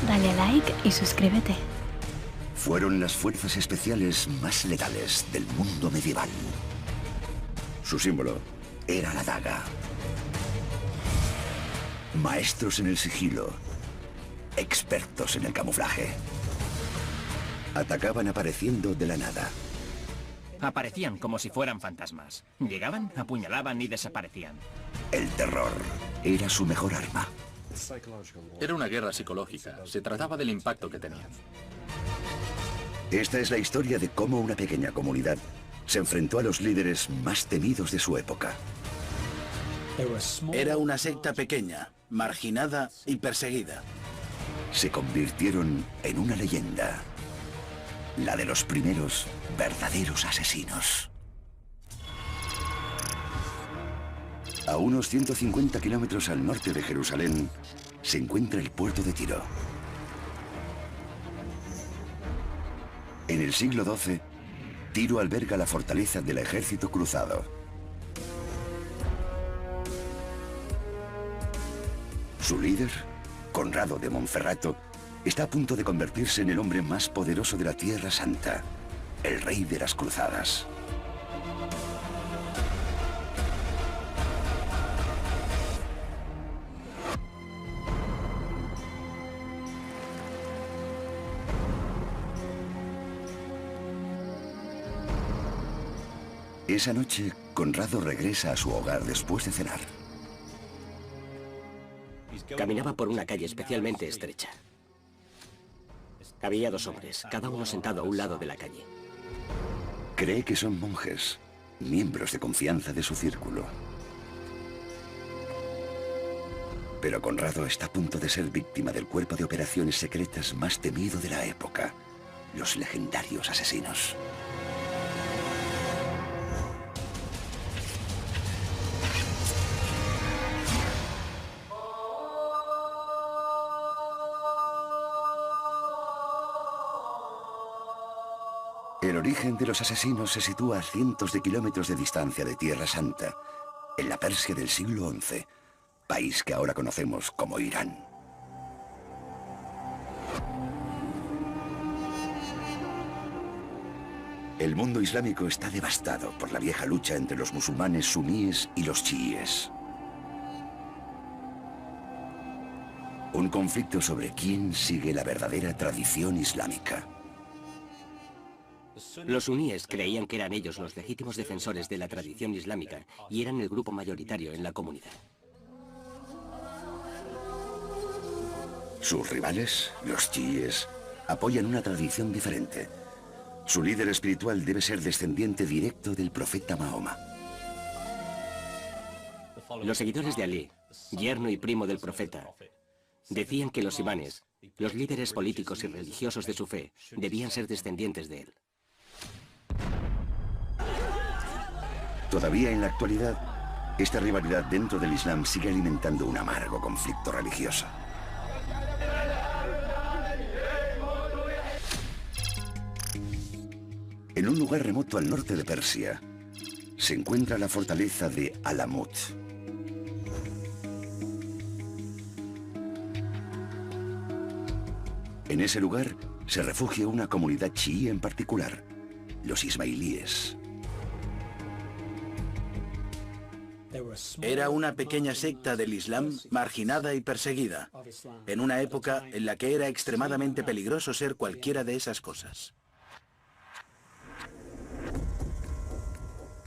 Dale a like y suscríbete. Fueron las fuerzas especiales más letales del mundo medieval. Su símbolo era la daga. Maestros en el sigilo, expertos en el camuflaje. Atacaban apareciendo de la nada. Aparecían como si fueran fantasmas. Llegaban, apuñalaban y desaparecían. El terror era su mejor arma. Era una guerra psicológica. Se trataba del impacto que tenían. Esta es la historia de cómo una pequeña comunidad se enfrentó a los líderes más temidos de su época. Era una secta pequeña, marginada y perseguida. Se convirtieron en una leyenda. La de los primeros verdaderos asesinos. A unos 150 kilómetros al norte de Jerusalén se encuentra el puerto de Tiro. En el siglo XII, Tiro alberga la fortaleza del ejército cruzado. Su líder, Conrado de Monferrato, está a punto de convertirse en el hombre más poderoso de la Tierra Santa, el rey de las cruzadas. Esa noche, Conrado regresa a su hogar después de cenar. Caminaba por una calle especialmente estrecha. Había dos hombres, cada uno sentado a un lado de la calle. Cree que son monjes, miembros de confianza de su círculo. Pero Conrado está a punto de ser víctima del cuerpo de operaciones secretas más temido de la época, los legendarios asesinos. El origen de los asesinos se sitúa a cientos de kilómetros de distancia de Tierra Santa, en la Persia del siglo XI, país que ahora conocemos como Irán. El mundo islámico está devastado por la vieja lucha entre los musulmanes suníes y los chiíes. Un conflicto sobre quién sigue la verdadera tradición islámica. Los suníes creían que eran ellos los legítimos defensores de la tradición islámica y eran el grupo mayoritario en la comunidad. Sus rivales, los chiíes, apoyan una tradición diferente. Su líder espiritual debe ser descendiente directo del profeta Mahoma. Los seguidores de Ali, yerno y primo del profeta, decían que los imanes, los líderes políticos y religiosos de su fe, debían ser descendientes de él. Todavía en la actualidad, esta rivalidad dentro del Islam sigue alimentando un amargo conflicto religioso. En un lugar remoto al norte de Persia, se encuentra la fortaleza de Alamut. En ese lugar se refugia una comunidad chií en particular, los ismailíes. Era una pequeña secta del Islam marginada y perseguida, en una época en la que era extremadamente peligroso ser cualquiera de esas cosas.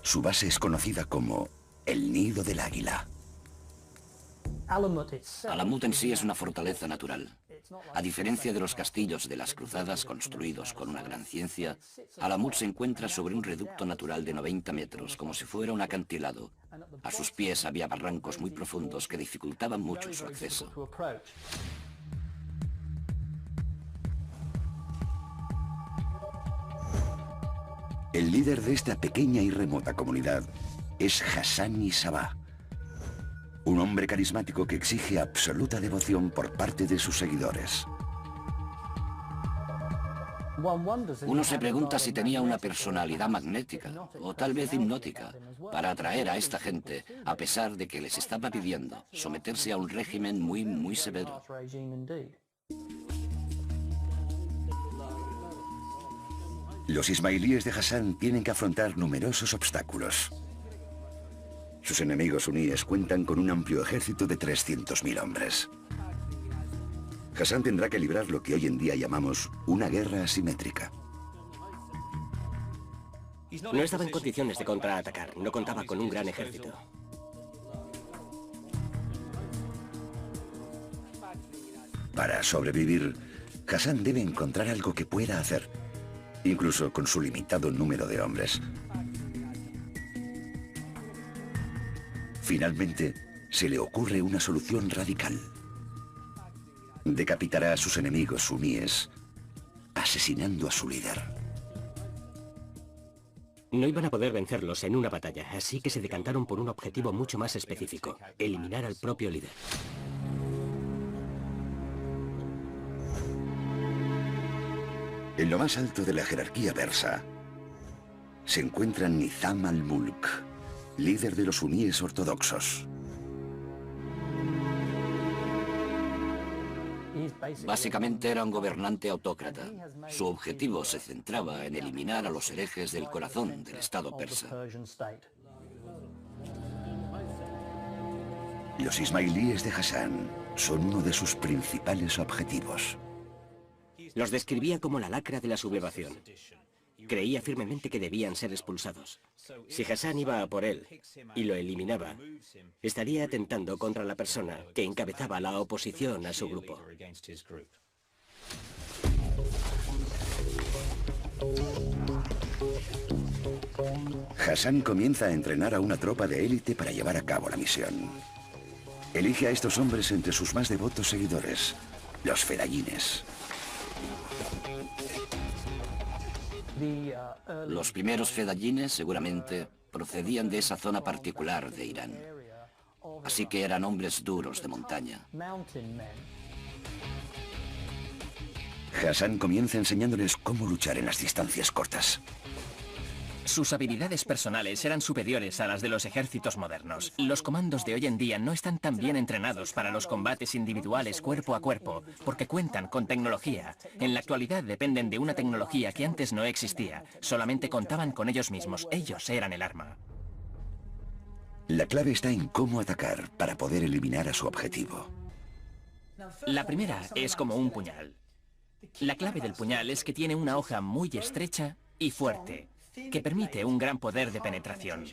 Su base es conocida como el Nido del Águila. Alamut en sí es una fortaleza natural. A diferencia de los castillos de las cruzadas construidos con una gran ciencia, Alamut se encuentra sobre un reducto natural de 90 metros, como si fuera un acantilado. A sus pies había barrancos muy profundos que dificultaban mucho su acceso. El líder de esta pequeña y remota comunidad es Hassan Sabah, un hombre carismático que exige absoluta devoción por parte de sus seguidores. Uno se pregunta si tenía una personalidad magnética, o tal vez hipnótica, para atraer a esta gente, a pesar de que les estaba pidiendo someterse a un régimen muy severo. Los ismailíes de Hassan tienen que afrontar numerosos obstáculos. Sus enemigos suníes cuentan con un amplio ejército de 300.000 hombres. Hassan tendrá que librar lo que hoy en día llamamos una guerra asimétrica. No estaba en condiciones de contraatacar, no contaba con un gran ejército. Para sobrevivir, Hassan debe encontrar algo que pueda hacer, incluso con su limitado número de hombres. Finalmente, se le ocurre una solución radical. Decapitará a sus enemigos suníes, asesinando a su líder. No iban a poder vencerlos en una batalla, así que se decantaron por un objetivo mucho más específico: eliminar al propio líder. En lo más alto de la jerarquía persa se encuentra Nizam al-Mulk, líder de los suníes ortodoxos. Básicamente era un gobernante autócrata. Su objetivo se centraba en eliminar a los herejes del corazón del Estado persa. Los ismailíes de Hassan son uno de sus principales objetivos. Los describía como la lacra de la sublevación. Creía firmemente que debían ser expulsados. Si Hassan iba a por él y lo eliminaba, estaría atentando contra la persona que encabezaba la oposición a su grupo. Hassan comienza a entrenar a una tropa de élite para llevar a cabo la misión. Elige a estos hombres entre sus más devotos seguidores, los fedayines. Los primeros fedayines seguramente procedían de esa zona particular de Irán. Así que eran hombres duros de montaña. Hassan comienza enseñándoles cómo luchar en las distancias cortas. Sus habilidades personales eran superiores a las de los ejércitos modernos. Los comandos de hoy en día no están tan bien entrenados para los combates individuales cuerpo a cuerpo, porque cuentan con tecnología. En la actualidad dependen de una tecnología que antes no existía. Solamente contaban con ellos mismos. Ellos eran el arma. La clave está en cómo atacar para poder eliminar a su objetivo. La primera es como un puñal. La clave del puñal es que tiene una hoja muy estrecha y fuerte, que permite un gran poder de penetración.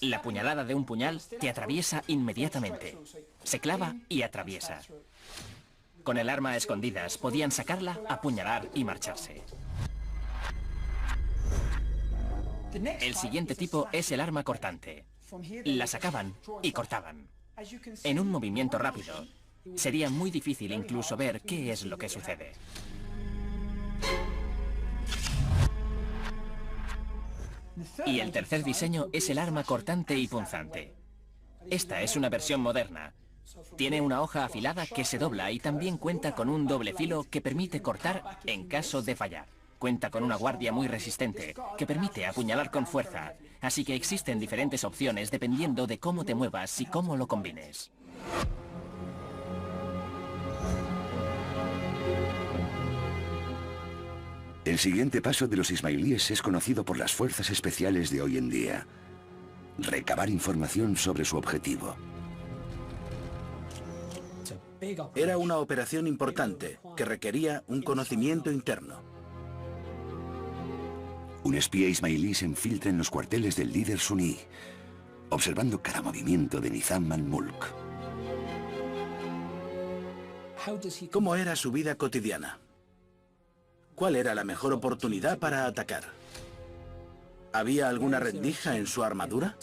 La puñalada de un puñal te atraviesa inmediatamente. Se clava y atraviesa. Con el arma a escondidas podían sacarla, apuñalar y marcharse. El siguiente tipo es el arma cortante. La sacaban y cortaban. En un movimiento rápido, sería muy difícil incluso ver qué es lo que sucede. Y el tercer diseño es el arma cortante y punzante. Esta es una versión moderna. Tiene una hoja afilada que se dobla y también cuenta con un doble filo que permite cortar en caso de fallar. Cuenta con una guardia muy resistente que permite apuñalar con fuerza. Así que existen diferentes opciones dependiendo de cómo te muevas y cómo lo combines. El siguiente paso de los ismailíes es conocido por las fuerzas especiales de hoy en día: recabar información sobre su objetivo. Era una operación importante que requería un conocimiento interno. Un espía ismailí se infiltra en los cuarteles del líder suní, observando cada movimiento de Nizam al-Mulk. ¿Cómo era su vida cotidiana? ¿Cuál era la mejor oportunidad para atacar? ¿Había alguna rendija en su armadura?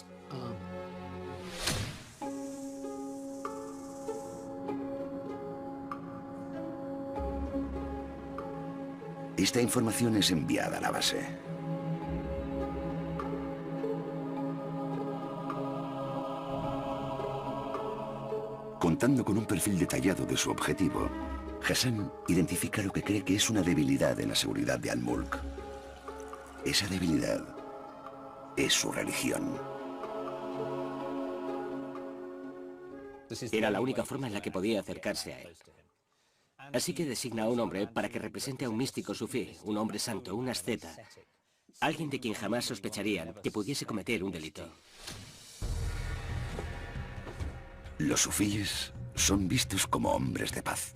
Esta información es enviada a la base. Contando con un perfil detallado de su objetivo, Hassan identifica lo que cree que es una debilidad en la seguridad de al-Mulk. Esa debilidad es su religión. Era la única forma en la que podía acercarse a él. Así que designa a un hombre para que represente a un místico sufí, un hombre santo, un asceta, alguien de quien jamás sospecharían que pudiese cometer un delito. Los sufíes son vistos como hombres de paz.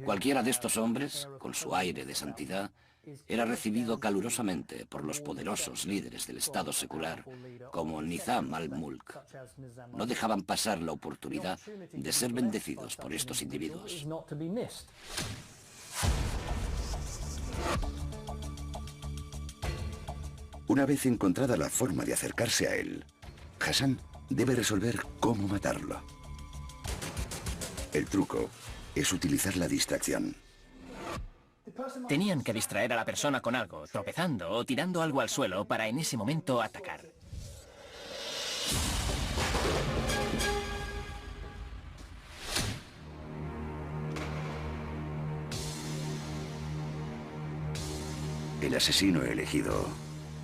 Cualquiera de estos hombres, con su aire de santidad, era recibido calurosamente por los poderosos líderes del Estado secular, como Nizam al-Mulk. No dejaban pasar la oportunidad de ser bendecidos por estos individuos. Una vez encontrada la forma de acercarse a él, Hassan debe resolver cómo matarlo. El truco es utilizar la distracción. Tenían que distraer a la persona con algo, tropezando o tirando algo al suelo para en ese momento atacar. El asesino elegido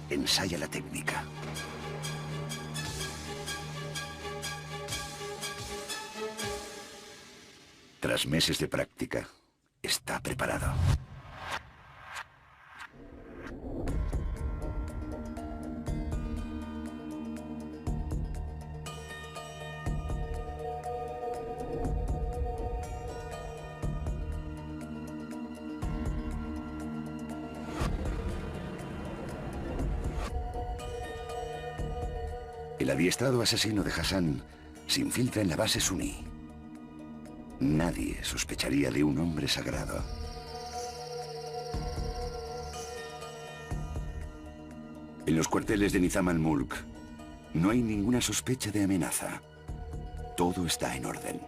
ensaya la técnica. Tras meses de práctica, está preparado. El adiestrado asesino de Hassan se infiltra en la base suní. Nadie sospecharía de un hombre sagrado. En los cuarteles de Nizam al-Mulk no hay ninguna sospecha de amenaza. Todo está en orden.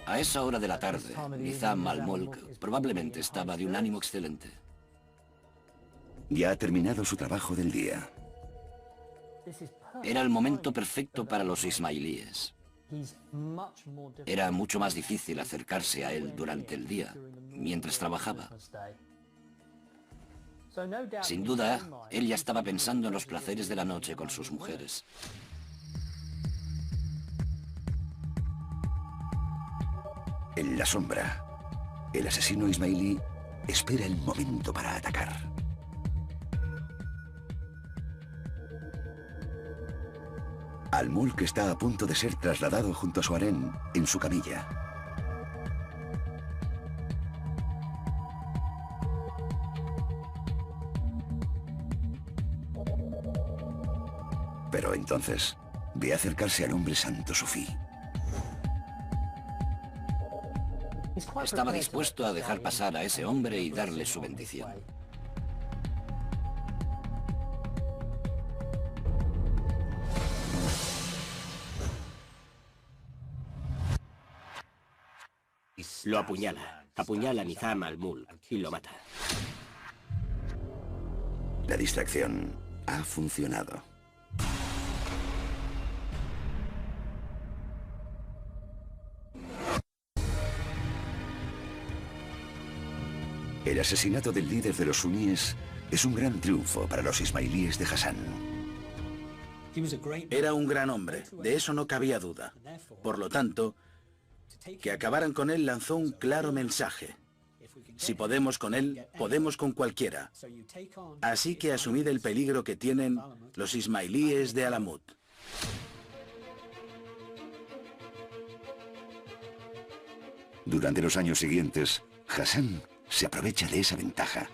A esa hora de la tarde, Nizam al-Mulk probablemente estaba de un ánimo excelente. Ya ha terminado su trabajo del día. Era el momento perfecto para los ismailíes. Era mucho más difícil acercarse a él durante el día, mientras trabajaba. Sin duda, él ya estaba pensando en los placeres de la noche con sus mujeres. En la sombra, el asesino ismailí espera el momento para atacar. Al-Mulk está a punto de ser trasladado junto a su harén en su camilla. Pero entonces ve acercarse al hombre santo sufí. Estaba dispuesto a dejar pasar a ese hombre y darle su bendición. Lo apuñala a Nizam al-Mulk y lo mata. La distracción ha funcionado. El asesinato del líder de los suníes es un gran triunfo para los ismailíes de Hassan. Era un gran hombre, de eso no cabía duda. Por lo tanto, que acabaran con él lanzó un claro mensaje. Si podemos con él, podemos con cualquiera. Así que asumid el peligro que tienen los ismailíes de Alamut. Durante los años siguientes, Hassan se aprovecha de esa ventaja.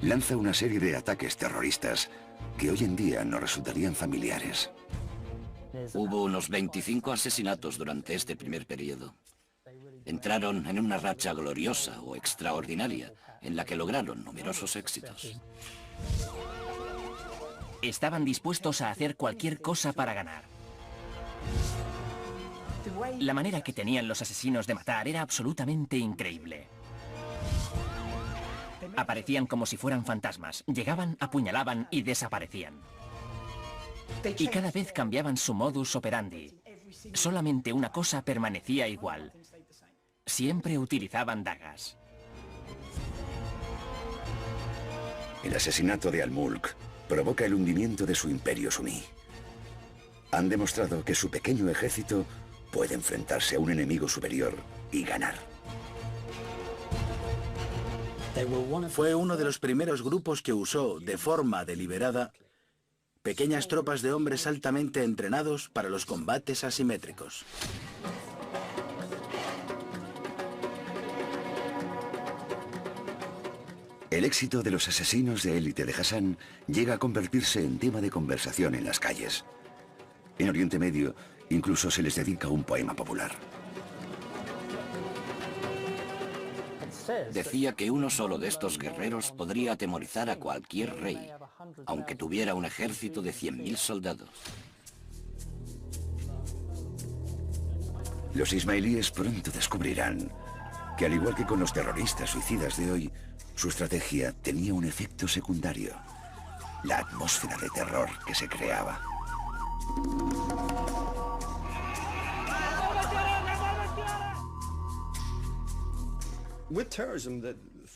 Lanza una serie de ataques terroristas que hoy en día nos resultarían familiares. Hubo unos 25 asesinatos durante este primer periodo. Entraron en una racha gloriosa o extraordinaria, en la que lograron numerosos éxitos. Estaban dispuestos a hacer cualquier cosa para ganar. La manera que tenían los asesinos de matar era absolutamente increíble. Aparecían como si fueran fantasmas, llegaban, apuñalaban y desaparecían. Y cada vez cambiaban su modus operandi. Solamente una cosa permanecía igual. Siempre utilizaban dagas. El asesinato de Al-Mulk provoca el hundimiento de su imperio suní. Han demostrado que su pequeño ejército puede enfrentarse a un enemigo superior y ganar. Fue uno de los primeros grupos que usó, de forma deliberada, pequeñas tropas de hombres altamente entrenados para los combates asimétricos. El éxito de los asesinos de élite de Hassan llega a convertirse en tema de conversación en las calles. En Oriente Medio, incluso se les dedica un poema popular. Decía que uno solo de estos guerreros podría atemorizar a cualquier rey, aunque tuviera un ejército de 100.000 soldados. Los ismailíes pronto descubrirán que, al igual que con los terroristas suicidas de hoy, su estrategia tenía un efecto secundario: la atmósfera de terror que se creaba.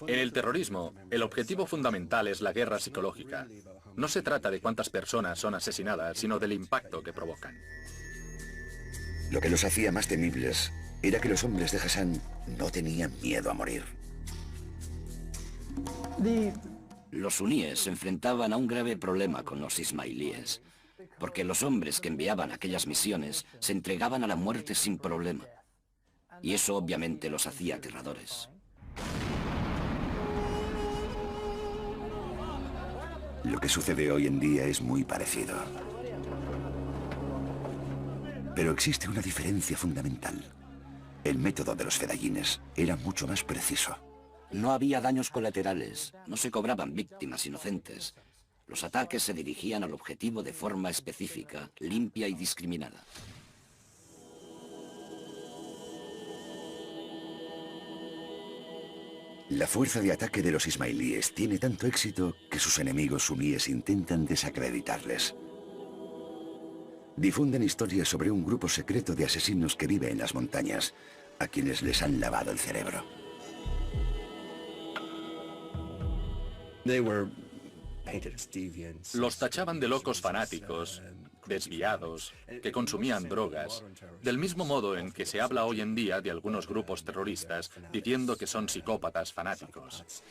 En el terrorismo, el objetivo fundamental es la guerra psicológica. No se trata de cuántas personas son asesinadas, sino del impacto que provocan. Lo que los hacía más temibles era que los hombres de Hassan no tenían miedo a morir. Los suníes se enfrentaban a un grave problema con los ismailíes, porque los hombres que enviaban aquellas misiones se entregaban a la muerte sin problema. Y eso obviamente los hacía aterradores. Lo que sucede hoy en día es muy parecido. Pero existe una diferencia fundamental. El método de los fedayines era mucho más preciso. No había daños colaterales, no se cobraban víctimas inocentes. Los ataques se dirigían al objetivo de forma específica, limpia y discriminada. La fuerza de ataque de los ismailíes tiene tanto éxito que sus enemigos suníes intentan desacreditarles. Difunden historias sobre un grupo secreto de asesinos que vive en las montañas, a quienes les han lavado el cerebro. Los tachaban de locos fanáticos, desviados, que consumían drogas, del mismo modo en que se habla hoy en día de algunos grupos terroristas diciendo que son psicópatas fanáticos.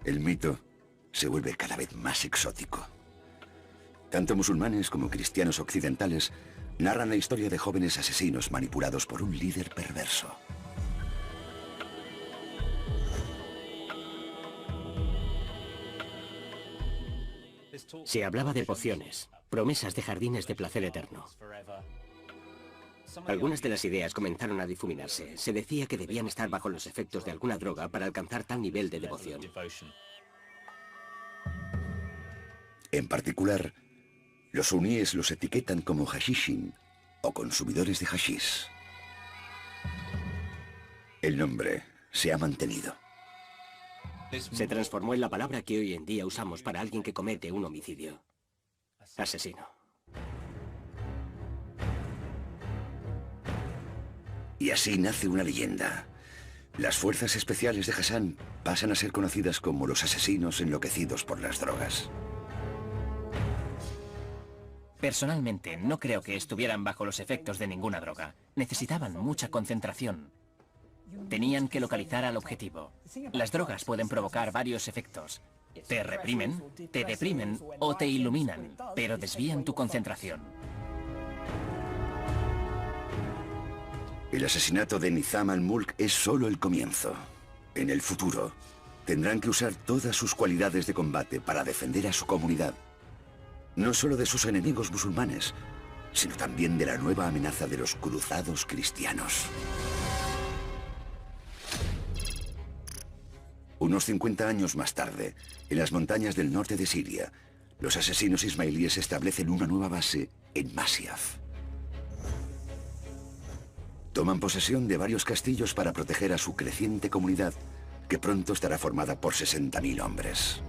El mito se vuelve cada vez más exótico. Tanto musulmanes como cristianos occidentales narran la historia de jóvenes asesinos manipulados por un líder perverso. Se hablaba de pociones, promesas de jardines de placer eterno. Algunas de las ideas comenzaron a difuminarse. Se decía que debían estar bajo los efectos de alguna droga para alcanzar tal nivel de devoción. En particular, los suníes los etiquetan como hashishin o consumidores de hashish. El nombre se ha mantenido. Se transformó en la palabra que hoy en día usamos para alguien que comete un homicidio. Asesino. Y así nace una leyenda. Las fuerzas especiales de Hassan pasan a ser conocidas como los asesinos enloquecidos por las drogas. Personalmente, no creo que estuvieran bajo los efectos de ninguna droga. Necesitaban mucha concentración. Tenían que localizar al objetivo. Las drogas pueden provocar varios efectos. Te reprimen, te deprimen o te iluminan, pero desvían tu concentración. El asesinato de Nizam al-Mulk es solo el comienzo. En el futuro, tendrán que usar todas sus cualidades de combate para defender a su comunidad. No solo de sus enemigos musulmanes, sino también de la nueva amenaza de los cruzados cristianos. Unos 50 años más tarde, en las montañas del norte de Siria, los asesinos ismailíes establecen una nueva base en Masyaf. Toman posesión de varios castillos para proteger a su creciente comunidad, que pronto estará formada por 60.000 hombres.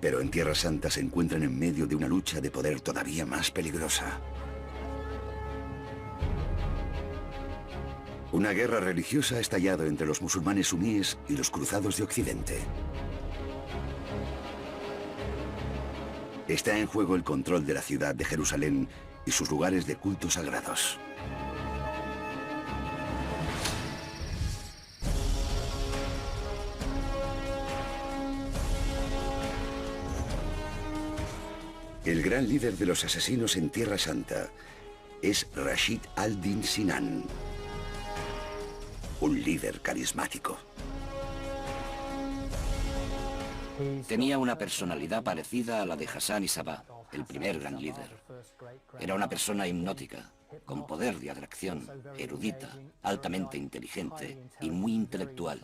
Pero en Tierra Santa se encuentran en medio de una lucha de poder todavía más peligrosa. Una guerra religiosa ha estallado entre los musulmanes suníes y los cruzados de Occidente. Está en juego el control de la ciudad de Jerusalén y sus lugares de culto sagrados. El gran líder de los asesinos en Tierra Santa es Rashid al-Din Sinan, un líder carismático. Tenía una personalidad parecida a la de Hassan y Sabah, el primer gran líder. Era una persona hipnótica, con poder de atracción, erudita, altamente inteligente y muy intelectual.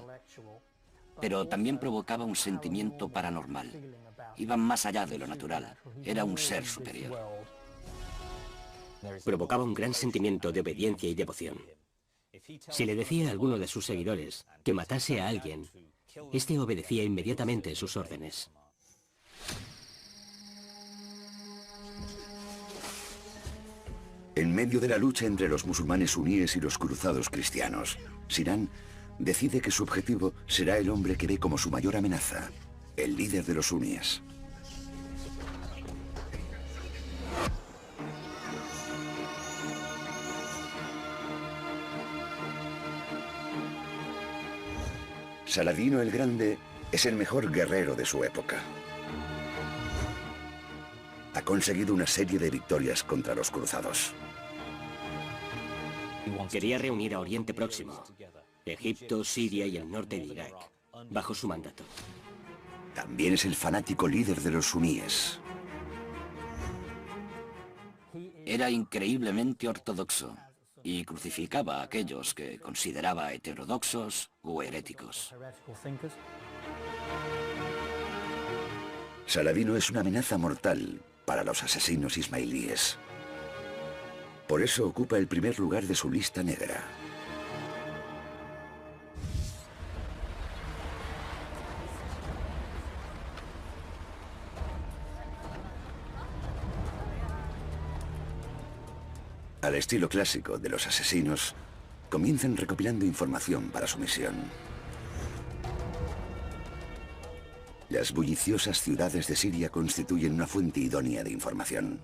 Pero también provocaba un sentimiento paranormal. Iba más allá de lo natural. Era un ser superior. Provocaba un gran sentimiento de obediencia y devoción. Si le decía a alguno de sus seguidores que matase a alguien, este obedecía inmediatamente sus órdenes. En medio de la lucha entre los musulmanes suníes y los cruzados cristianos, Sinan decide que su objetivo será el hombre que ve como su mayor amenaza, el líder de los suníes. Saladino el Grande es el mejor guerrero de su época. Ha conseguido una serie de victorias contra los cruzados. Quería reunir a Oriente Próximo, Egipto, Siria y el norte de Irak, bajo su mandato. También es el fanático líder de los suníes. Era increíblemente ortodoxo y crucificaba a aquellos que consideraba heterodoxos o heréticos. Saladino es una amenaza mortal para los asesinos ismailíes. Por eso ocupa el primer lugar de su lista negra. Al estilo clásico de los asesinos, comienzan recopilando información para su misión. Las bulliciosas ciudades de Siria constituyen una fuente idónea de información.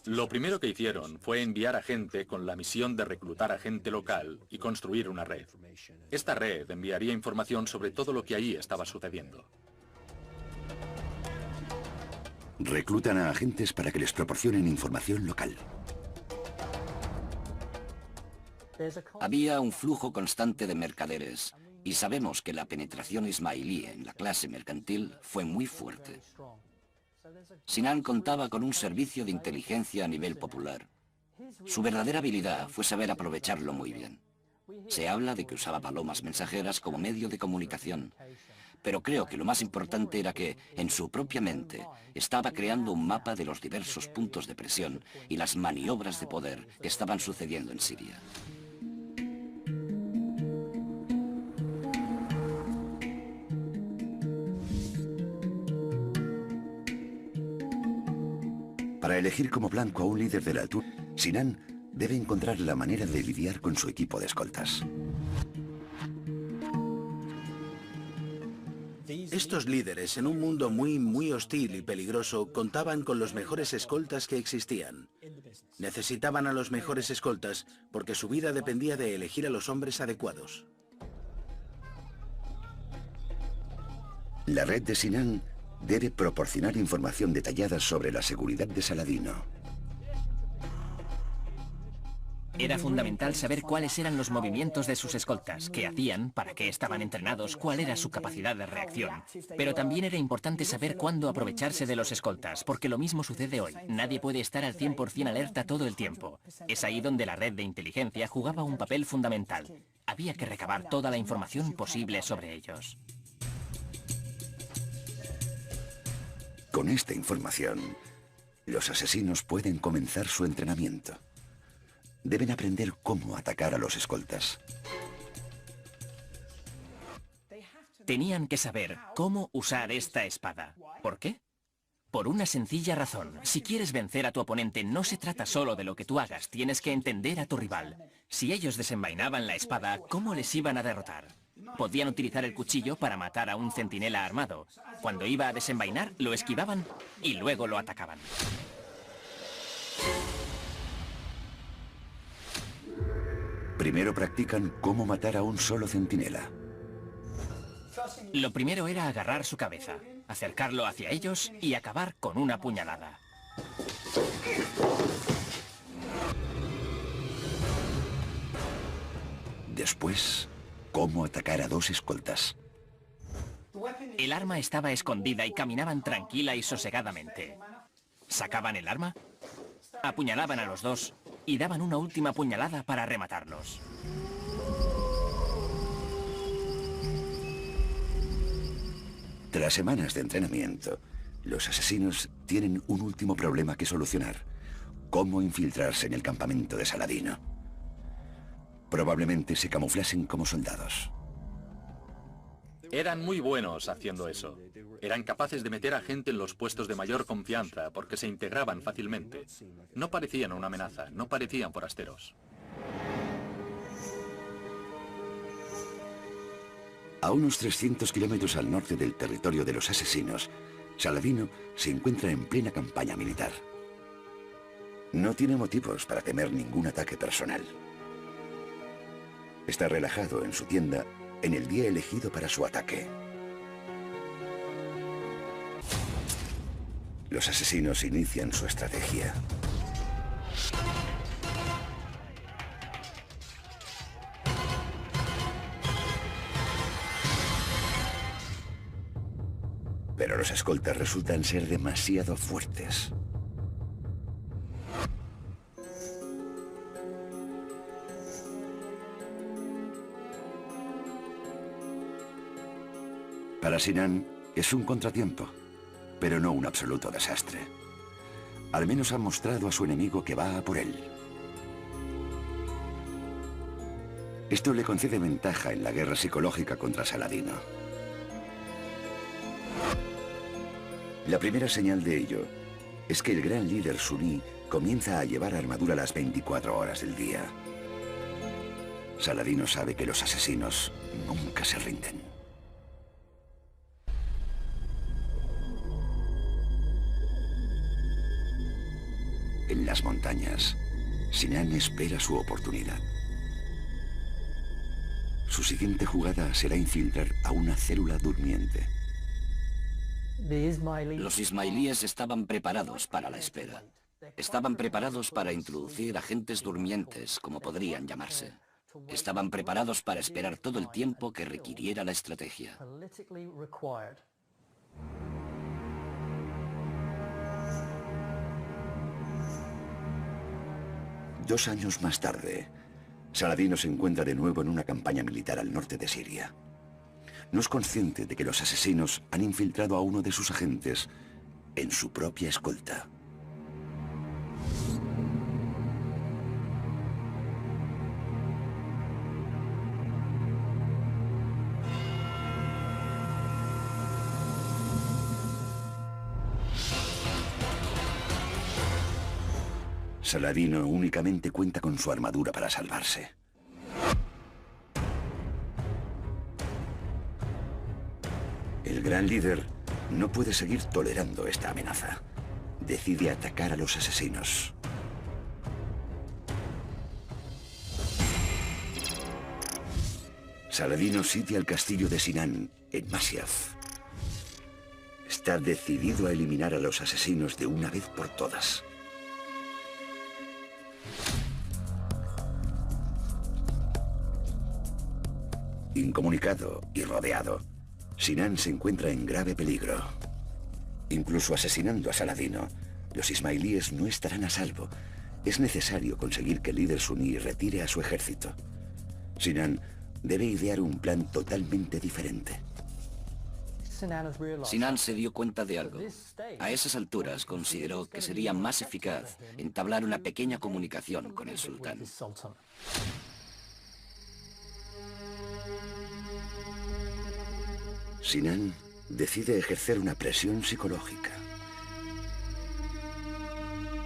Lo primero que hicieron fue enviar a gente con la misión de reclutar a gente local y construir una red. Esta red enviaría información sobre todo lo que allí estaba sucediendo. Reclutan a agentes para que les proporcionen información local. Había un flujo constante de mercaderes y sabemos que la penetración ismailí en la clase mercantil fue muy fuerte. Sinan contaba con un servicio de inteligencia a nivel popular. Su verdadera habilidad fue saber aprovecharlo muy bien. Se habla de que usaba palomas mensajeras como medio de comunicación, pero creo que lo más importante era que, en su propia mente, estaba creando un mapa de los diversos puntos de presión y las maniobras de poder que estaban sucediendo en Siria. Para elegir como blanco a un líder de la altura, Sinan debe encontrar la manera de lidiar con su equipo de escoltas. Estos líderes, en un mundo muy hostil y peligroso, contaban con los mejores escoltas que existían. Necesitaban a los mejores escoltas porque su vida dependía de elegir a los hombres adecuados. La red de Sinan debe proporcionar información detallada sobre la seguridad de Saladino. Era fundamental saber cuáles eran los movimientos de sus escoltas, qué hacían, para qué estaban entrenados, cuál era su capacidad de reacción. Pero también era importante saber cuándo aprovecharse de los escoltas, porque lo mismo sucede hoy. Nadie puede estar al 100% alerta todo el tiempo. Es ahí donde la red de inteligencia jugaba un papel fundamental. Había que recabar toda la información posible sobre ellos. Con esta información, los asesinos pueden comenzar su entrenamiento. Deben aprender cómo atacar a los escoltas. Tenían que saber cómo usar esta espada. ¿Por qué? Por una sencilla razón. Si quieres vencer a tu oponente, no se trata solo de lo que tú hagas, tienes que entender a tu rival. Si ellos desenvainaban la espada, ¿cómo les iban a derrotar? Podían utilizar el cuchillo para matar a un centinela armado. Cuando iba a desenvainar, lo esquivaban y luego lo atacaban. Primero practican cómo matar a un solo centinela. Lo primero era agarrar su cabeza, acercarlo hacia ellos y acabar con una puñalada. Después, cómo atacar a dos escoltas. El arma estaba escondida y caminaban tranquila y sosegadamente. Sacaban el arma, apuñalaban a los dos y daban una última puñalada para rematarlos. Tras semanas de entrenamiento, los asesinos tienen un último problema que solucionar: cómo infiltrarse en el campamento de Saladino. Probablemente se camuflasen como soldados. Eran muy buenos haciendo eso. Eran capaces de meter a gente en los puestos de mayor confianza porque se integraban fácilmente. No parecían una amenaza, no parecían forasteros. A unos 300 kilómetros al norte del territorio de los asesinos, Saladino se encuentra en plena campaña militar. No tiene motivos para temer ningún ataque personal. Está relajado en su tienda en el día elegido para su ataque. Los asesinos inician su estrategia. Pero los escoltas resultan ser demasiado fuertes. Para Sinan es un contratiempo, pero no un absoluto desastre. Al menos ha mostrado a su enemigo que va a por él. Esto le concede ventaja en la guerra psicológica contra Saladino. La primera señal de ello es que el gran líder suní comienza a llevar armadura las 24 horas del día. Saladino sabe que los asesinos nunca se rinden. En las montañas, Sinan espera su oportunidad. Su siguiente jugada será infiltrar a una célula durmiente. Los ismailíes estaban preparados para la espera. Estaban preparados para introducir agentes durmientes, como podrían llamarse. Estaban preparados para esperar todo el tiempo que requiriera la estrategia. 2 años más tarde, Saladino se encuentra de nuevo en una campaña militar al norte de Siria. No es consciente de que los asesinos han infiltrado a uno de sus agentes en su propia escolta. Saladino únicamente cuenta con su armadura para salvarse. El gran líder no puede seguir tolerando esta amenaza. Decide atacar a los asesinos. Saladino sitia el castillo de Sinan, en Masyaf. Está decidido a eliminar a los asesinos de una vez por todas. Incomunicado y rodeado, Sinan se encuentra en grave peligro. Incluso asesinando a Saladino, los ismailíes no estarán a salvo. Es necesario conseguir que el líder suní retire a su ejército. Sinan debe idear un plan totalmente diferente. Sinan se dio cuenta de algo. A esas alturas consideró que sería más eficaz entablar una pequeña comunicación con el sultán. Sinan decide ejercer una presión psicológica.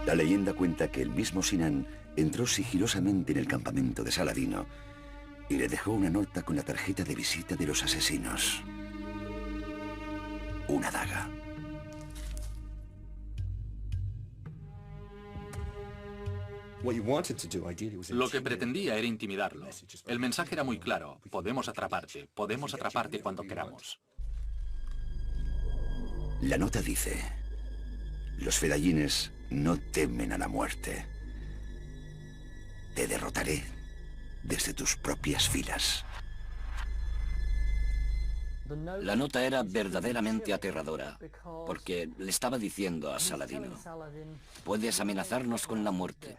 La leyenda cuenta que el mismo Sinan entró sigilosamente en el campamento de Saladino y le dejó una nota con la tarjeta de visita de los asesinos. Una daga. Lo que pretendía era intimidarlo. El mensaje era muy claro. Podemos atraparte cuando queramos. La nota dice: los fedayines no temen a la muerte. Te derrotaré desde tus propias filas. La nota era verdaderamente aterradora, porque le estaba diciendo a Saladino: puedes amenazarnos con la muerte,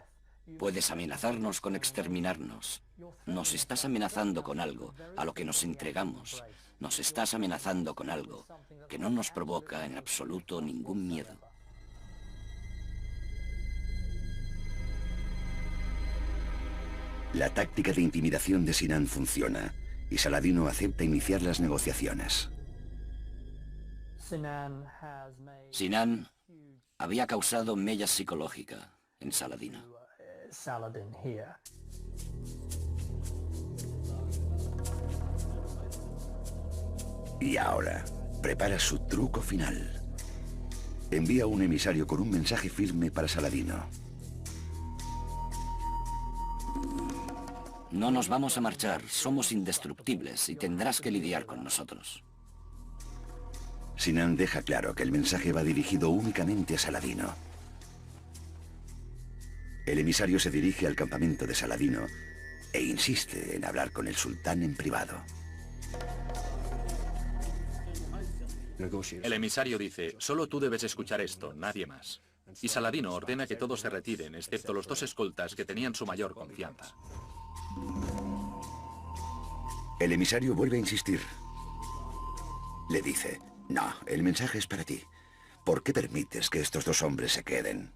puedes amenazarnos con exterminarnos. Nos estás amenazando con algo a lo que nos entregamos. Nos estás amenazando con algo que no nos provoca en absoluto ningún miedo. La táctica de intimidación de Sinan funciona y Saladino acepta iniciar las negociaciones. Sinan había causado mella psicológica en Saladino. Y ahora, prepara su truco final. Envía un emisario con un mensaje firme para Saladino. No nos vamos a marchar, somos indestructibles y tendrás que lidiar con nosotros. Sinan deja claro que el mensaje va dirigido únicamente a Saladino. El emisario se dirige al campamento de Saladino e insiste en hablar con el sultán en privado. El emisario dice: solo tú debes escuchar esto, nadie más. Y Saladino ordena que todos se retiren, excepto los dos escoltas que tenían su mayor confianza. El emisario vuelve a insistir. Le dice: no, el mensaje es para ti. ¿Por qué permites que estos dos hombres se queden?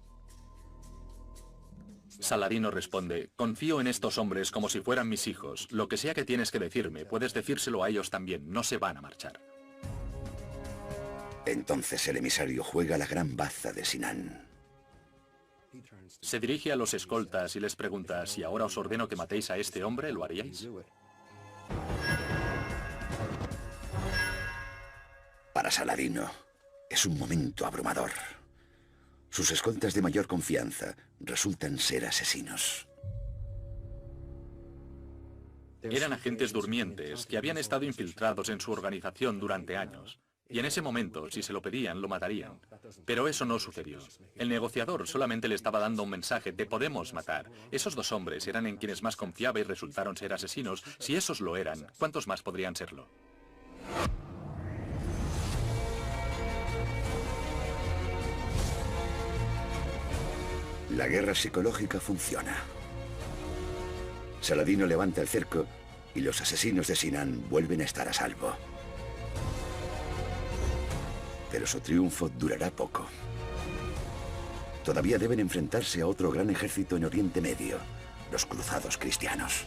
Saladino responde: confío en estos hombres como si fueran mis hijos. Lo que sea que tienes que decirme, puedes decírselo a ellos también. No se van a marchar. Entonces el emisario juega la gran baza de Sinan. Se dirige a los escoltas y les pregunta: si ahora os ordeno que matéis a este hombre, ¿lo haríais? Para Saladino, es un momento abrumador. Sus escoltas de mayor confianza resultan ser asesinos. Eran agentes durmientes que habían estado infiltrados en su organización durante años. Y en ese momento, si se lo pedían, lo matarían. Pero eso no sucedió. El negociador solamente le estaba dando un mensaje: te podemos matar. Esos dos hombres eran en quienes más confiaba y resultaron ser asesinos. Si esos lo eran, ¿cuántos más podrían serlo? La guerra psicológica funciona. Saladino levanta el cerco y los asesinos de Sinan vuelven a estar a salvo. Pero su triunfo durará poco. Todavía deben enfrentarse a otro gran ejército en Oriente Medio, los cruzados cristianos.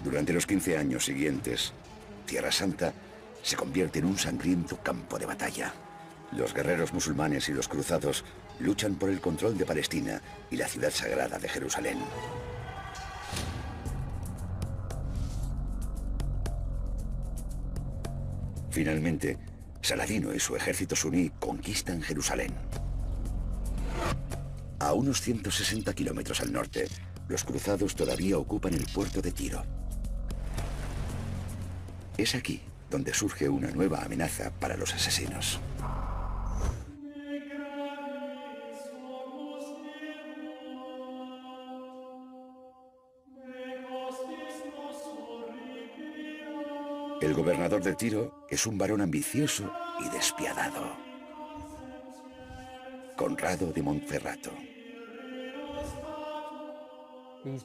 Durante los 15 años siguientes, Tierra Santa se convierte en un sangriento campo de batalla. Los guerreros musulmanes y los cruzados luchan por el control de Palestina y la ciudad sagrada de Jerusalén. Finalmente, Saladino y su ejército suní conquistan Jerusalén. A unos 160 kilómetros al norte, los cruzados todavía ocupan el puerto de Tiro. Es aquí donde surge una nueva amenaza para los asesinos. El gobernador de Tiro es un varón ambicioso y despiadado: Conrado de Montferrato.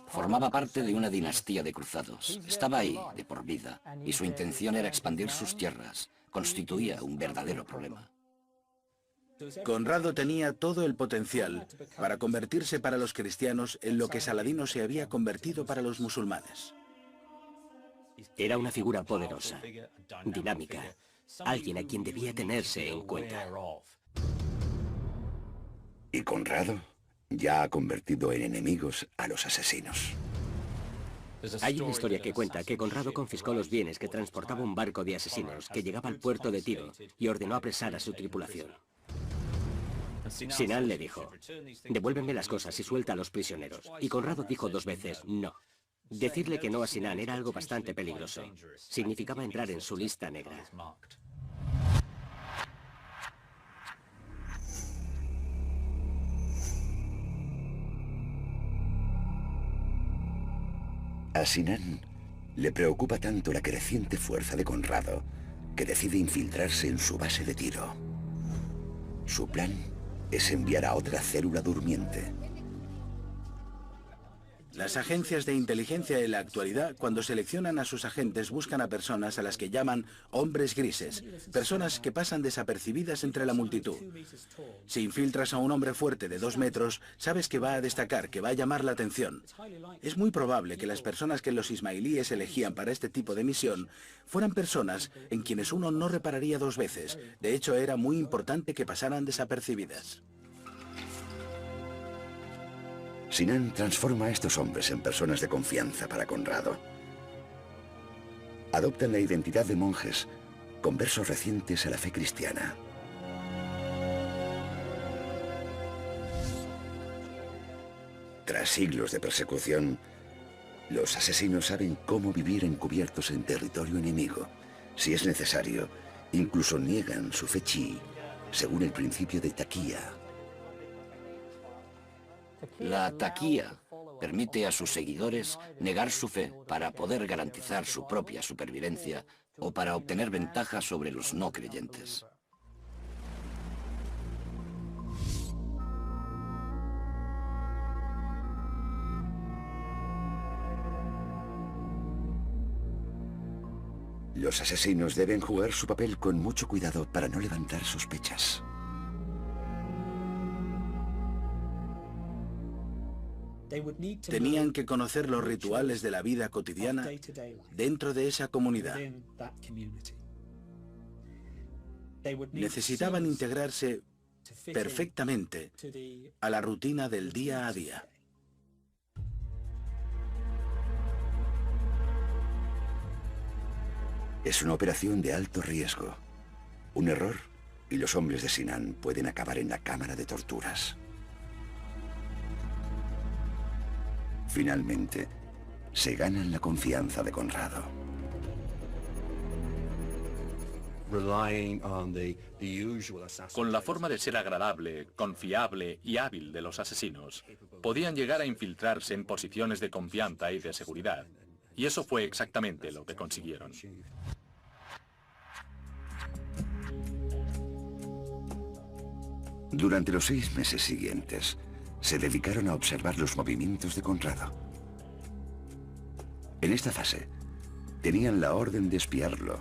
Formaba parte de una dinastía de cruzados. Estaba ahí de por vida y su intención era expandir sus tierras. Constituía un verdadero problema. Conrado tenía todo el potencial para convertirse para los cristianos en lo que Saladino se había convertido para los musulmanes. Era una figura poderosa, dinámica, alguien a quien debía tenerse en cuenta. Y Conrado ya ha convertido en enemigos a los asesinos. Hay una historia que cuenta que Conrado confiscó los bienes que transportaba un barco de asesinos que llegaba al puerto de Tiro y ordenó apresar a su tripulación. Sinan le dijo: devuélveme las cosas y suelta a los prisioneros. Y Conrado dijo 2 veces no. Decirle que no a Sinan era algo bastante peligroso. Significaba entrar en su lista negra. A Sinan le preocupa tanto la creciente fuerza de Conrado que decide infiltrarse en su base de Tiro. Su plan es enviar a otra célula durmiente. Las agencias de inteligencia en la actualidad, cuando seleccionan a sus agentes, buscan a personas a las que llaman hombres grises, personas que pasan desapercibidas entre la multitud. Si infiltras a un hombre fuerte de 2 metros, sabes que va a destacar, que va a llamar la atención. Es muy probable que las personas que los ismailíes elegían para este tipo de misión fueran personas en quienes uno no repararía 2 veces. De hecho, era muy importante que pasaran desapercibidas. Sinan transforma a estos hombres en personas de confianza para Conrado. Adoptan la identidad de monjes, conversos recientes a la fe cristiana. Tras siglos de persecución, los asesinos saben cómo vivir encubiertos en territorio enemigo. Si es necesario, incluso niegan su fe chií, según el principio de taquía. La taquía permite a sus seguidores negar su fe para poder garantizar su propia supervivencia o para obtener ventaja sobre los no creyentes. Los asesinos deben jugar su papel con mucho cuidado para no levantar sospechas. Tenían que conocer los rituales de la vida cotidiana dentro de esa comunidad. Necesitaban integrarse perfectamente a la rutina del día a día. Es una operación de alto riesgo. Un error y los hombres de Sinan pueden acabar en la cámara de torturas. Finalmente, se ganan la confianza de Conrado. Con la forma de ser agradable, confiable y hábil de los asesinos, podían llegar a infiltrarse en posiciones de confianza y de seguridad. Y eso fue exactamente lo que consiguieron. Durante los 6 meses siguientes, se dedicaron a observar los movimientos de Conrado. En esta fase, tenían la orden de espiarlo,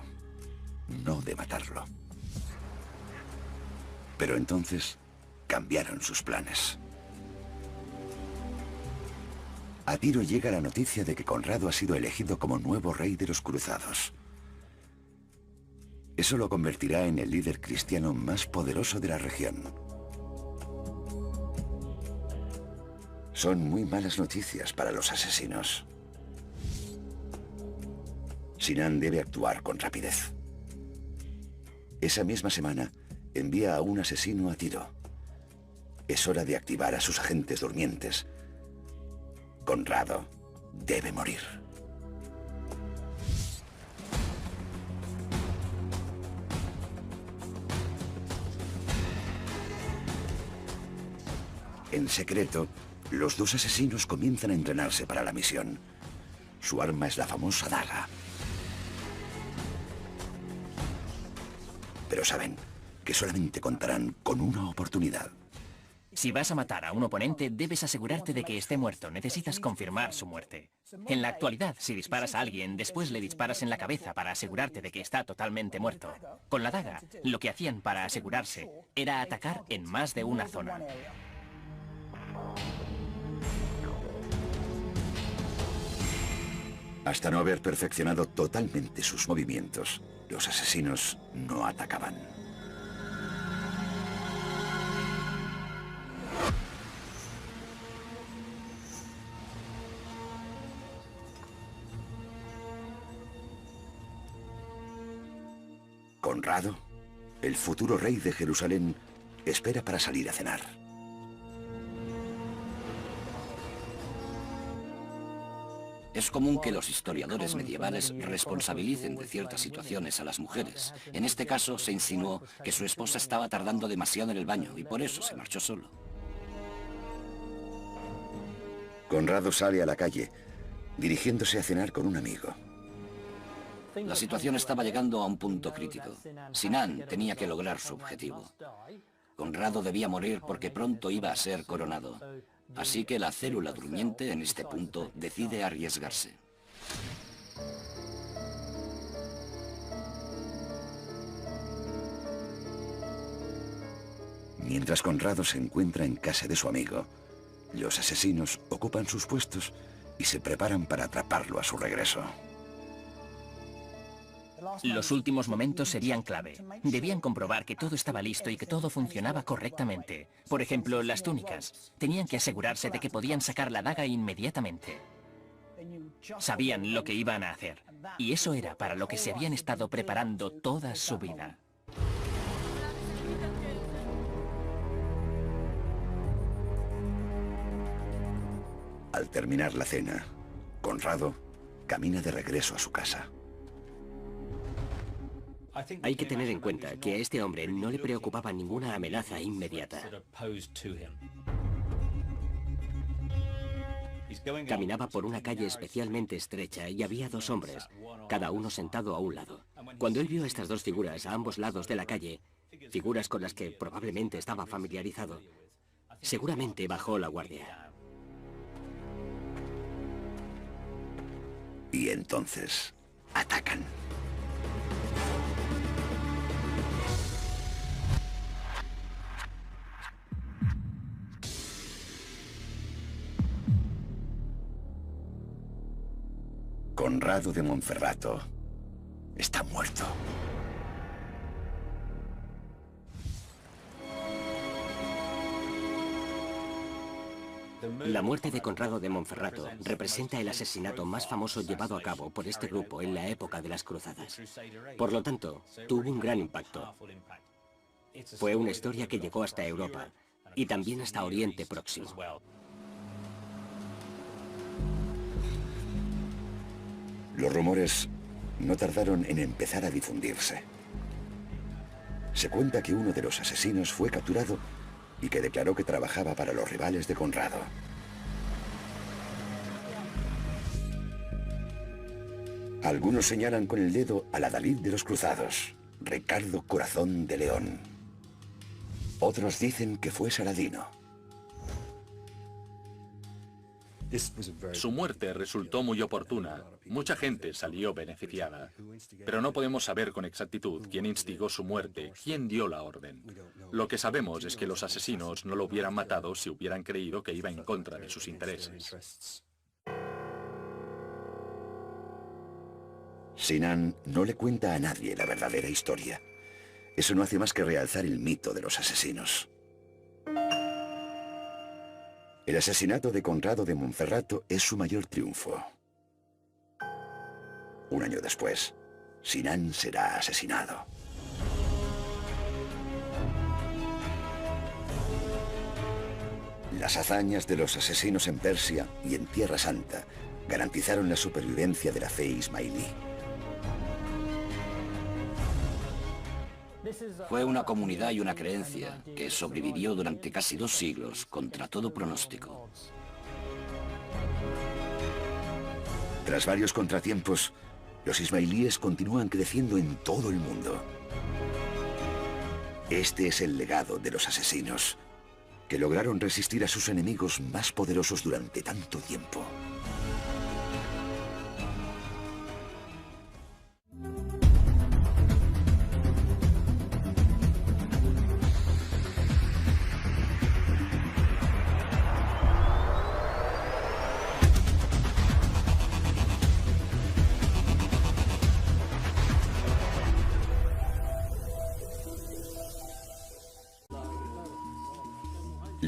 no de matarlo. Pero entonces, cambiaron sus planes. A Tiro llega la noticia de que Conrado ha sido elegido como nuevo rey de los cruzados. Eso lo convertirá en el líder cristiano más poderoso de la región. Son muy malas noticias para los asesinos. Sinan debe actuar con rapidez. Esa misma semana, envía a un asesino a Tiro. Es hora de activar a sus agentes durmientes. Conrado debe morir. En secreto, los 2 asesinos comienzan a entrenarse para la misión. Su arma es la famosa daga. Pero saben que solamente contarán con una oportunidad. Si vas a matar a un oponente, debes asegurarte de que esté muerto. Necesitas confirmar su muerte. En la actualidad, si disparas a alguien, después le disparas en la cabeza para asegurarte de que está totalmente muerto. Con la daga, lo que hacían para asegurarse era atacar en más de una zona. Hasta no haber perfeccionado totalmente sus movimientos, los asesinos no atacaban. Conrado, el futuro rey de Jerusalén, espera para salir a cenar. Es común que los historiadores medievales responsabilicen de ciertas situaciones a las mujeres. En este caso se insinuó que su esposa estaba tardando demasiado en el baño y por eso se marchó solo. Conrado sale a la calle, dirigiéndose a cenar con un amigo. La situación estaba llegando a un punto crítico. Sinan tenía que lograr su objetivo. Conrado debía morir porque pronto iba a ser coronado. Así que la célula durmiente en este punto decide arriesgarse. Mientras Conrado se encuentra en casa de su amigo, los asesinos ocupan sus puestos y se preparan para atraparlo a su regreso. Los últimos momentos serían clave. Debían comprobar que todo estaba listo y que todo funcionaba correctamente. Por ejemplo, las túnicas. Tenían que asegurarse de que podían sacar la daga inmediatamente. Sabían lo que iban a hacer. Y eso era para lo que se habían estado preparando toda su vida. Al terminar la cena, Conrado camina de regreso a su casa. Hay que tener en cuenta que a este hombre no le preocupaba ninguna amenaza inmediata. Caminaba por una calle especialmente estrecha y había dos hombres, cada uno sentado a un lado. Cuando él vio a estas dos figuras a ambos lados de la calle, figuras con las que probablemente estaba familiarizado, seguramente bajó la guardia. Y entonces atacan. Conrado de Monferrato está muerto. La muerte de Conrado de Monferrato representa el asesinato más famoso llevado a cabo por este grupo en la época de las cruzadas. Por lo tanto, tuvo un gran impacto. Fue una historia que llegó hasta Europa y también hasta Oriente Próximo. Los rumores no tardaron en empezar a difundirse. Se cuenta que uno de los asesinos fue capturado y que declaró que trabajaba para los rivales de Conrado. Algunos señalan con el dedo al adalid de los cruzados, Ricardo Corazón de León. Otros dicen que fue Saladino. Su muerte resultó muy oportuna. Mucha gente salió beneficiada. Pero no podemos saber con exactitud quién instigó su muerte, quién dio la orden. Lo que sabemos es que los asesinos no lo hubieran matado si hubieran creído que iba en contra de sus intereses. Sinan no le cuenta a nadie la verdadera historia. Eso no hace más que realzar el mito de los asesinos. El asesinato de Conrado de Monferrato es su mayor triunfo. Un año después, Sinan será asesinado. Las hazañas de los asesinos en Persia y en Tierra Santa garantizaron la supervivencia de la fe ismailí. Fue una comunidad y una creencia que sobrevivió durante casi 2 siglos contra todo pronóstico. Tras varios contratiempos, los ismailíes continúan creciendo en todo el mundo. Este es el legado de los asesinos, que lograron resistir a sus enemigos más poderosos durante tanto tiempo.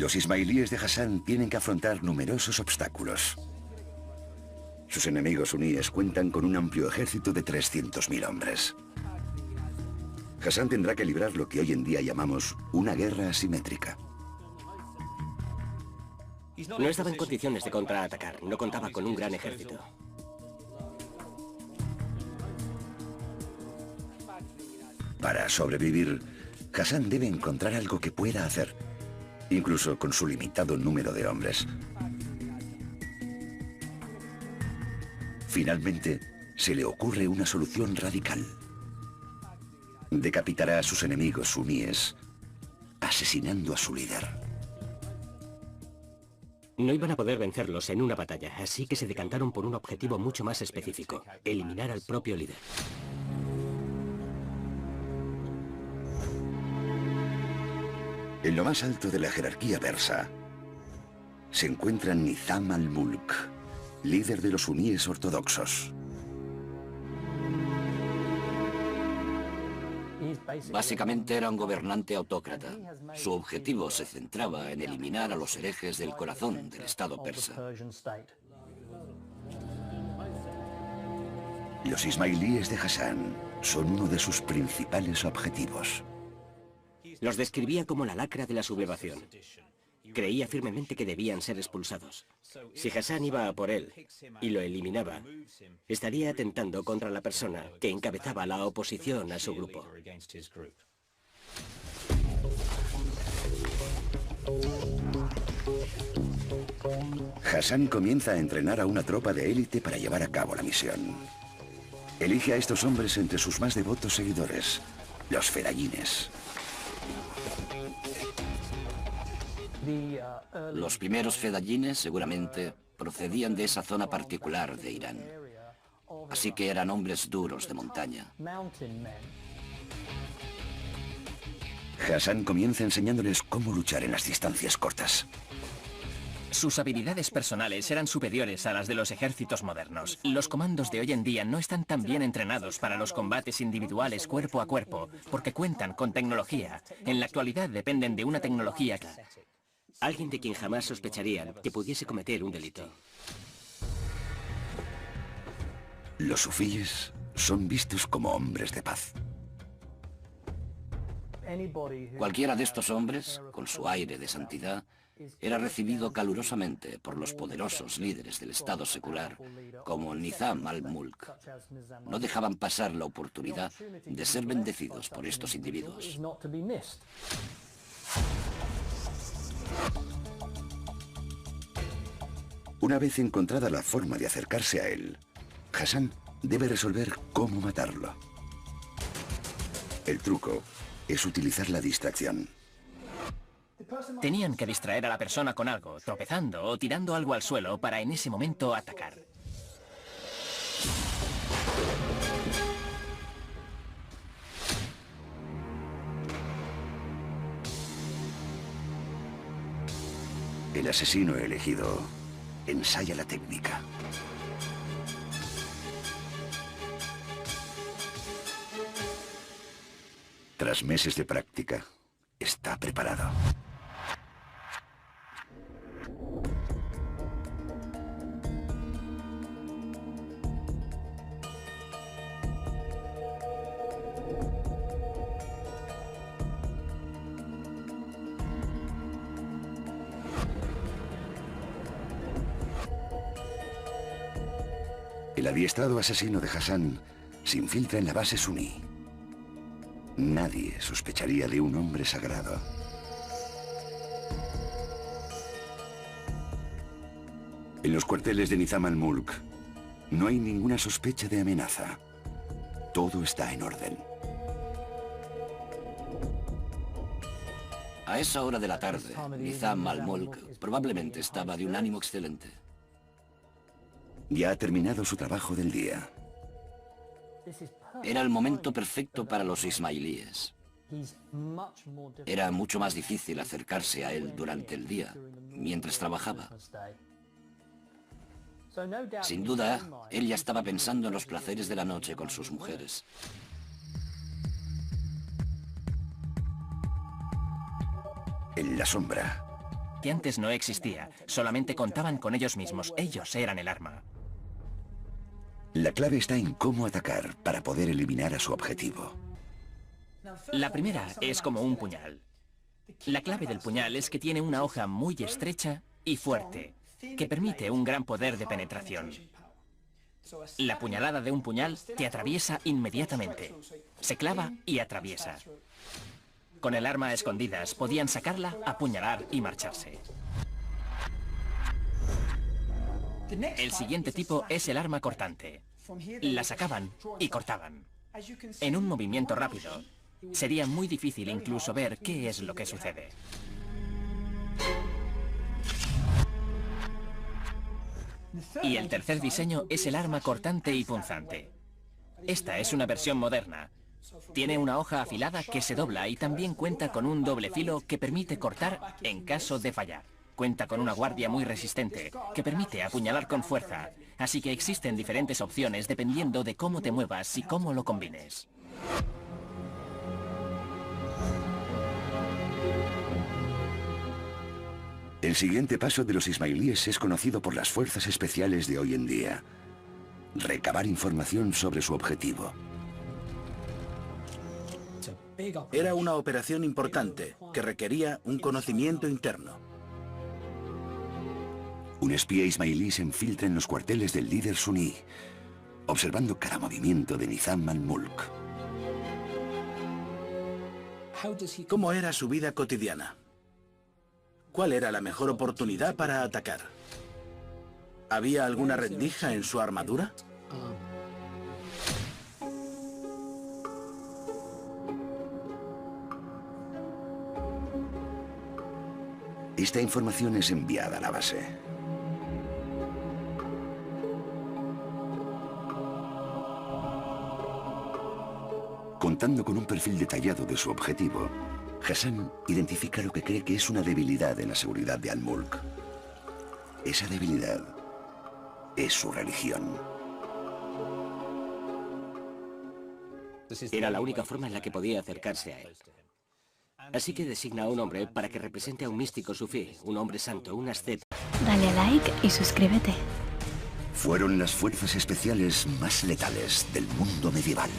Los ismailíes de Hassan tienen que afrontar numerosos obstáculos. Sus enemigos suníes cuentan con un amplio ejército de 300.000 hombres. Hassan tendrá que librar lo que hoy en día llamamos una guerra asimétrica. No estaba en condiciones de contraatacar, no contaba con un gran ejército. Para sobrevivir, Hassan debe encontrar algo que pueda hacer, incluso con su limitado número de hombres. Finalmente, se le ocurre una solución radical. Decapitará a sus enemigos suníes, asesinando a su líder. No iban a poder vencerlos en una batalla, así que se decantaron por un objetivo mucho más específico: eliminar al propio líder. En lo más alto de la jerarquía persa se encuentra Nizam al-Mulk, líder de los suníes ortodoxos. Básicamente era un gobernante autócrata. Su objetivo se centraba en eliminar a los herejes del corazón del Estado persa. Los ismailíes de Hassan son uno de sus principales objetivos. Los describía como la lacra de la sublevación. Creía firmemente que debían ser expulsados. Si Hassan iba a por él y lo eliminaba, estaría atentando contra la persona que encabezaba la oposición a su grupo. Hassan comienza a entrenar a una tropa de élite para llevar a cabo la misión. Elige a estos hombres entre sus más devotos seguidores, los fedayines. Los primeros fedayines seguramente procedían de esa zona particular de Irán. Así que eran hombres duros de montaña. Hassan comienza enseñándoles cómo luchar en las distancias cortas. Sus habilidades personales eran superiores a las de los ejércitos modernos. Los comandos de hoy en día no están tan bien entrenados para los combates individuales cuerpo a cuerpo, porque cuentan con tecnología. En la actualidad dependen de una tecnología. Alguien de quien jamás sospecharían que pudiese cometer un delito. Los sufíes son vistos como hombres de paz. Cualquiera de estos hombres, con su aire de santidad, era recibido calurosamente por los poderosos líderes del Estado secular, como Nizam al-Mulk. No dejaban pasar la oportunidad de ser bendecidos por estos individuos. Una vez encontrada la forma de acercarse a él, Hassan debe resolver cómo matarlo. El truco es utilizar la distracción. Tenían que distraer a la persona con algo, tropezando o tirando algo al suelo para en ese momento atacar. El asesino elegido ensaya la técnica. Tras meses de práctica, está preparado. El adiestrado asesino de Hassan se infiltra en la base suní. Nadie sospecharía de un hombre sagrado. En los cuarteles de Nizam al-Mulk no hay ninguna sospecha de amenaza. Todo está en orden. A esa hora de la tarde, Nizam al-Mulk probablemente estaba de un ánimo excelente. Ya ha terminado su trabajo del día. Era el momento perfecto para los ismailíes. Era mucho más difícil acercarse a él durante el día, mientras trabajaba. Sin duda, él ya estaba pensando en los placeres de la noche con sus mujeres. En la sombra, que antes no existía. Solamente contaban con ellos mismos. Ellos eran el arma. La clave está en cómo atacar para poder eliminar a su objetivo. La primera es como un puñal. La clave del puñal es que tiene una hoja muy estrecha y fuerte, que permite un gran poder de penetración. La puñalada de un puñal te atraviesa inmediatamente. Se clava y atraviesa. Con el arma a escondidas podían sacarla, apuñalar y marcharse. El siguiente tipo es el arma cortante. La sacaban y cortaban. En un movimiento rápido, sería muy difícil incluso ver qué es lo que sucede. Y el tercer diseño es el arma cortante y punzante. Esta es una versión moderna. Tiene una hoja afilada que se dobla y también cuenta con un doble filo que permite cortar en caso de fallar. Cuenta con una guardia muy resistente que permite apuñalar con fuerza, así que existen diferentes opciones dependiendo de cómo te muevas y cómo lo combines. El siguiente paso de los ismailíes es conocido por las fuerzas especiales de hoy en día. Recabar información sobre su objetivo. Era una operación importante que requería un conocimiento interno. Un espía ismailí se infiltra en los cuarteles del líder suní, observando cada movimiento de Nizam al-Mulk. ¿Cómo era su vida cotidiana? ¿Cuál era la mejor oportunidad para atacar? ¿Había alguna rendija en su armadura? Esta información es enviada a la base. Contando con un perfil detallado de su objetivo, Hassan identifica lo que cree que es una debilidad en la seguridad de Al-Mulk. Esa debilidad es su religión. Era la única forma en la que podía acercarse a él. Así que designa a un hombre para que represente a un místico sufí, un hombre santo, un asceta. Dale a like y suscríbete. Fueron las fuerzas especiales más letales del mundo medieval.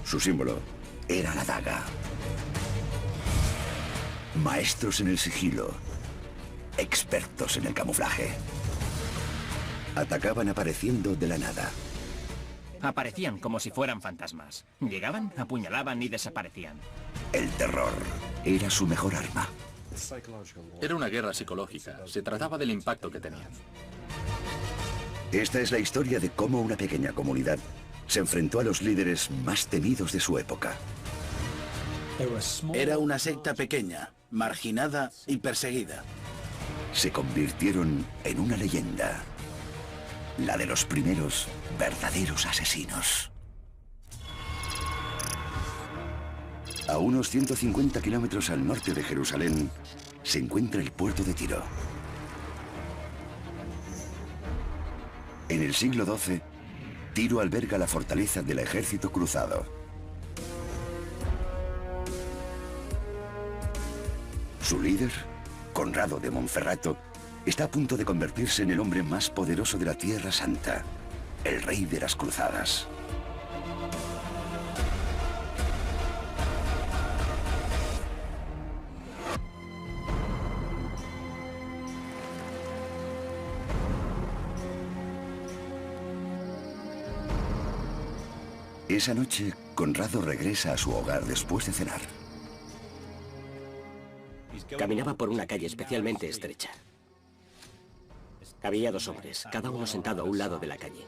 Su símbolo era la daga. Maestros en el sigilo, expertos en el camuflaje. Atacaban apareciendo de la nada. Aparecían como si fueran fantasmas. Llegaban, apuñalaban y desaparecían. El terror era su mejor arma. Era una guerra psicológica. Se trataba del impacto que tenían. Esta es la historia de cómo una pequeña comunidad se enfrentó a los líderes más temidos de su época. Era una secta pequeña, marginada y perseguida. Se convirtieron en una leyenda. La de los primeros verdaderos asesinos. A unos 150 kilómetros al norte de Jerusalén se encuentra el puerto de Tiro. En el siglo XII, Tiro alberga la fortaleza del ejército cruzado. Su líder, Conrado de Monferrato, está a punto de convertirse en el hombre más poderoso de la Tierra Santa, el rey de las cruzadas. Esa noche, Conrado regresa a su hogar después de cenar. Caminaba por una calle especialmente estrecha. Había dos hombres, cada uno sentado a un lado de la calle.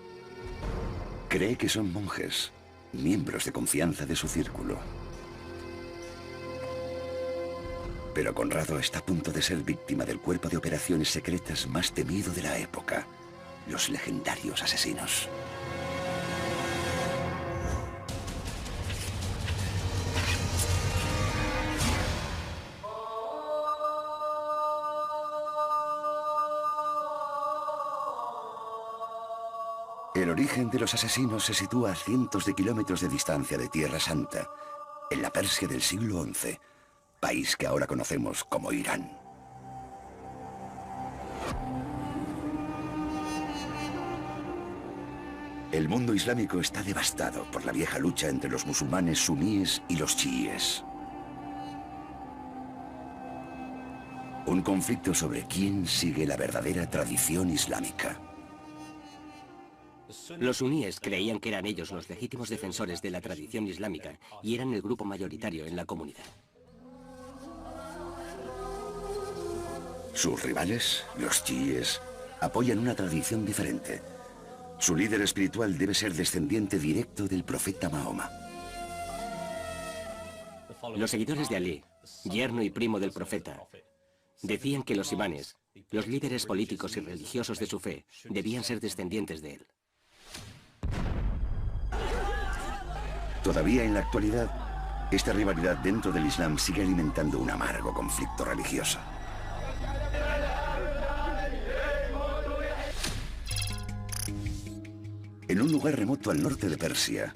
Cree que son monjes, miembros de confianza de su círculo. Pero Conrado está a punto de ser víctima del cuerpo de operaciones secretas más temido de la época, los legendarios asesinos. El origen de los asesinos se sitúa a cientos de kilómetros de distancia de Tierra Santa, en la Persia del siglo XI, país que ahora conocemos como Irán. El mundo islámico está devastado por la vieja lucha entre los musulmanes suníes y los chiíes. Un conflicto sobre quién sigue la verdadera tradición islámica. Los suníes creían que eran ellos los legítimos defensores de la tradición islámica y eran el grupo mayoritario en la comunidad. Sus rivales, los chiíes, apoyan una tradición diferente. Su líder espiritual debe ser descendiente directo del profeta Mahoma. Los seguidores de Alí, yerno y primo del profeta, decían que los imanes, los líderes políticos y religiosos de su fe, debían ser descendientes de él. Todavía en la actualidad, esta rivalidad dentro del Islam sigue alimentando un amargo conflicto religioso. En un lugar remoto al norte de Persia,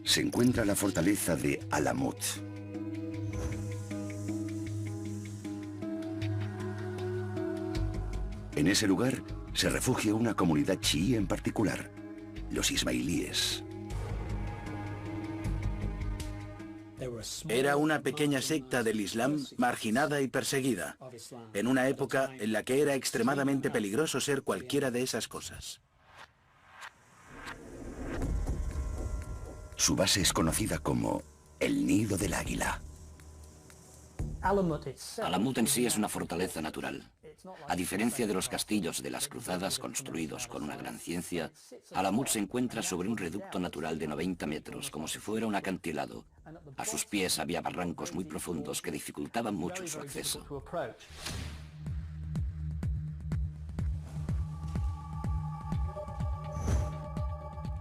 se encuentra la fortaleza de Alamut. En ese lugar se refugia una comunidad chií en particular, los ismailíes. Era una pequeña secta del Islam marginada y perseguida, en una época en la que era extremadamente peligroso ser cualquiera de esas cosas. Su base es conocida como el Nido del Águila. Alamut en sí es una fortaleza natural. A diferencia de los castillos de las cruzadas construidos con una gran ciencia, Alamut se encuentra sobre un reducto natural de 90 metros, como si fuera un acantilado. A sus pies había barrancos muy profundos que dificultaban mucho su acceso.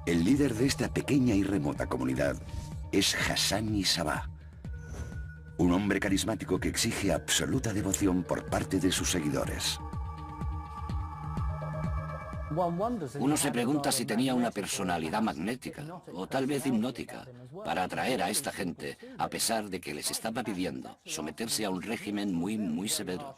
El líder de esta pequeña y remota comunidad es Hassani Sabah, un hombre carismático que exige absoluta devoción por parte de sus seguidores. Uno se pregunta si tenía una personalidad magnética, o tal vez hipnótica, para atraer a esta gente, a pesar de que les estaba pidiendo someterse a un régimen muy severo.